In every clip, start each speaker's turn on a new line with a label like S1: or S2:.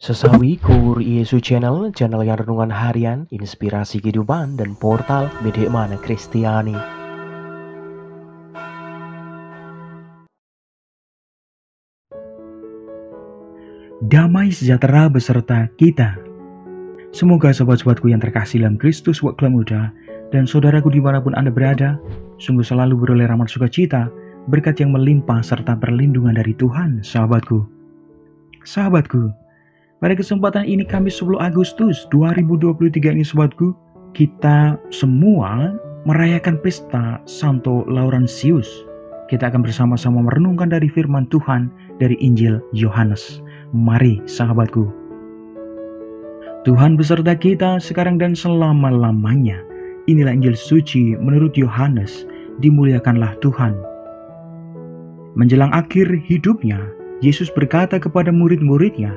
S1: Sesawi Kur Yesu channel yang renungan harian, inspirasi kehidupan, dan portal Bedemana Kristiani.
S2: Damai sejahtera beserta kita. Semoga sobat-sobatku yang terkasih dalam Kristus waktu muda dan saudaraku dimanapun Anda berada, sungguh selalu beroleh rahmat sukacita, berkat yang melimpah serta perlindungan dari Tuhan, sahabatku. Sahabatku, pada kesempatan ini Kamis 10 Agustus 2023 ini sahabatku, kita semua merayakan pesta Santo Laurentius. Kita akan bersama-sama merenungkan dari firman Tuhan dari Injil Yohanes. Mari sahabatku. Tuhan beserta kita sekarang dan selama-lamanya. Inilah Injil suci menurut Yohanes, dimuliakanlah Tuhan. Menjelang akhir hidupnya, Yesus berkata kepada murid-muridnya,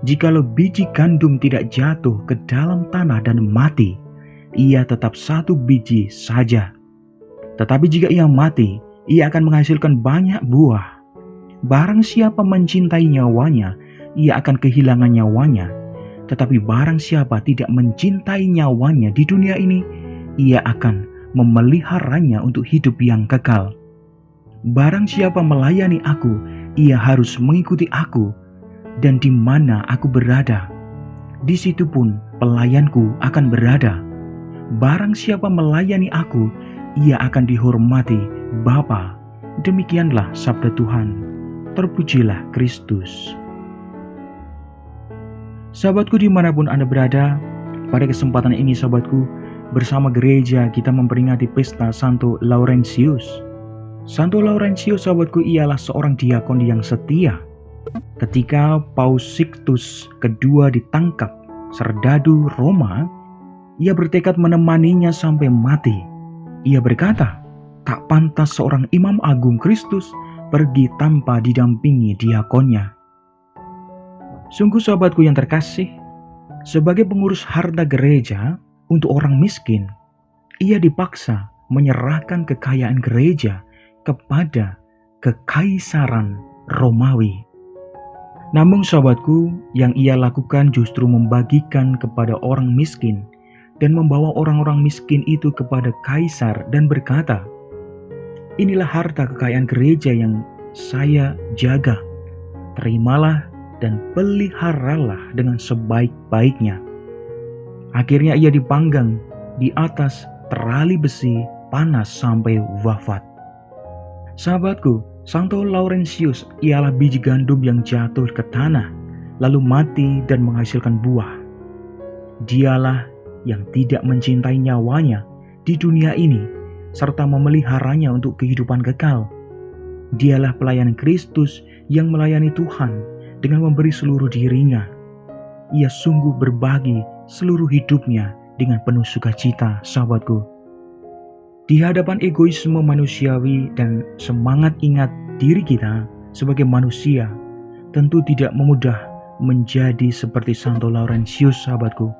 S2: "Jikalau biji gandum tidak jatuh ke dalam tanah dan mati, ia tetap satu biji saja. Tetapi jika ia mati, ia akan menghasilkan banyak buah. Barang siapa mencintai nyawanya, ia akan kehilangan nyawanya. Tetapi barang siapa tidak mencintai nyawanya di dunia ini, ia akan memeliharanya untuk hidup yang kekal. Barang siapa melayani aku, ia harus mengikuti aku. Dan di mana aku berada, di situ pun pelayanku akan berada. Barang siapa melayani aku, ia akan dihormati Bapa." Demikianlah sabda Tuhan. Terpujilah Kristus. Sahabatku dimanapun Anda berada, pada kesempatan ini sahabatku, bersama gereja kita memperingati pesta Santo Laurentius. Santo Laurentius sahabatku ialah seorang diakon yang setia. Ketika Paus Sixtus II ditangkap serdadu Roma, ia bertekad menemaninya sampai mati. Ia berkata, tak pantas seorang imam agung Kristus pergi tanpa didampingi diakonnya. Sungguh sahabatku yang terkasih, sebagai pengurus harta gereja untuk orang miskin, ia dipaksa menyerahkan kekayaan gereja kepada kekaisaran Romawi. Namun sahabatku, yang ia lakukan justru membagikan kepada orang miskin dan membawa orang-orang miskin itu kepada kaisar dan berkata, "Inilah harta kekayaan gereja yang saya jaga. Terimalah dan peliharalah dengan sebaik-baiknya." Akhirnya ia dipanggang di atas terali besi panas sampai wafat. Sahabatku, Santo Laurentius ialah biji gandum yang jatuh ke tanah, lalu mati dan menghasilkan buah. Dialah yang tidak mencintai nyawanya di dunia ini, serta memeliharanya untuk kehidupan kekal. Dialah pelayan Kristus yang melayani Tuhan dengan memberi seluruh dirinya. Ia sungguh berbagi seluruh hidupnya dengan penuh sukacita, sahabatku. Di hadapan egoisme manusiawi dan semangat ingat diri kita sebagai manusia, tentu tidak memudah menjadi seperti Santo Laurentius, sahabatku.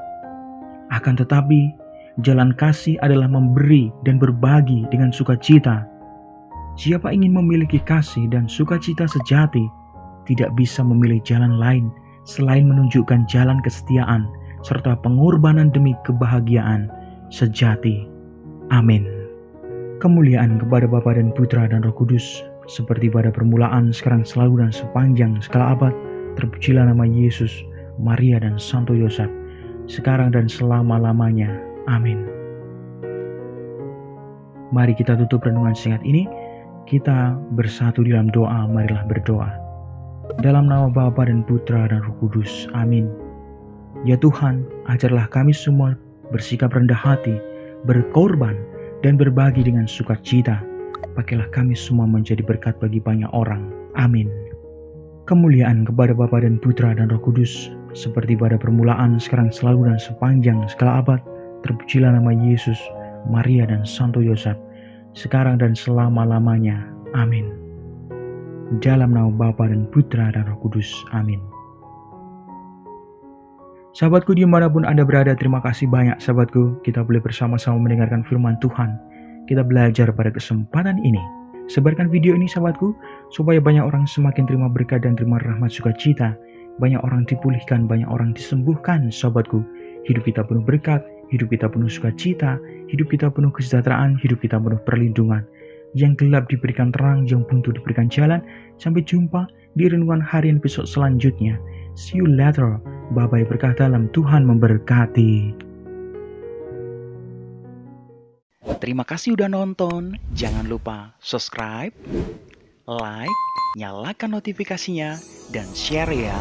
S2: Akan tetapi, jalan kasih adalah memberi dan berbagi dengan sukacita. Siapa ingin memiliki kasih dan sukacita sejati, tidak bisa memilih jalan lain selain menunjukkan jalan kesetiaan serta pengorbanan demi kebahagiaan sejati. Amin. Kemuliaan kepada Bapa dan Putra dan Roh Kudus, seperti pada permulaan, sekarang, selalu, dan sepanjang segala abad. Terpujilah nama Yesus, Maria, dan Santo Yosef, sekarang dan selama-lamanya. Amin. Mari kita tutup renungan singkat ini. Kita bersatu dalam doa. Marilah berdoa. Dalam nama Bapa dan Putra dan Roh Kudus. Amin. Ya Tuhan, ajarlah kami semua bersikap rendah hati, berkorban, dan berbagi dengan sukacita. Pakailah kami semua menjadi berkat bagi banyak orang. Amin. Kemuliaan kepada Bapa dan Putra dan Roh Kudus, seperti pada permulaan, sekarang, selalu, dan sepanjang segala abad. Terpujilah nama Yesus, Maria, dan Santo Yosef, sekarang dan selama-lamanya. Amin. Dalam nama Bapa dan Putra dan Roh Kudus. Amin. Sahabatku dimanapun Anda berada, terima kasih banyak sahabatku. Kita boleh bersama-sama mendengarkan firman Tuhan. Kita belajar pada kesempatan ini. Sebarkan video ini sahabatku, supaya banyak orang semakin terima berkat dan terima rahmat sukacita banyak orang dipulihkan, banyak orang disembuhkan sobatku. Hidup kita penuh berkat, hidup kita penuh sukacita, hidup kita penuh kesejahteraan, hidup kita penuh perlindungan. Yang gelap diberikan terang, yang buntu diberikan jalan. Sampai jumpa di renungan harian episode selanjutnya. See you later. Bye-bye, berkah dalam, Tuhan memberkati.
S3: Terima kasih udah nonton. Jangan lupa subscribe, like, nyalakan notifikasinya, dan share ya.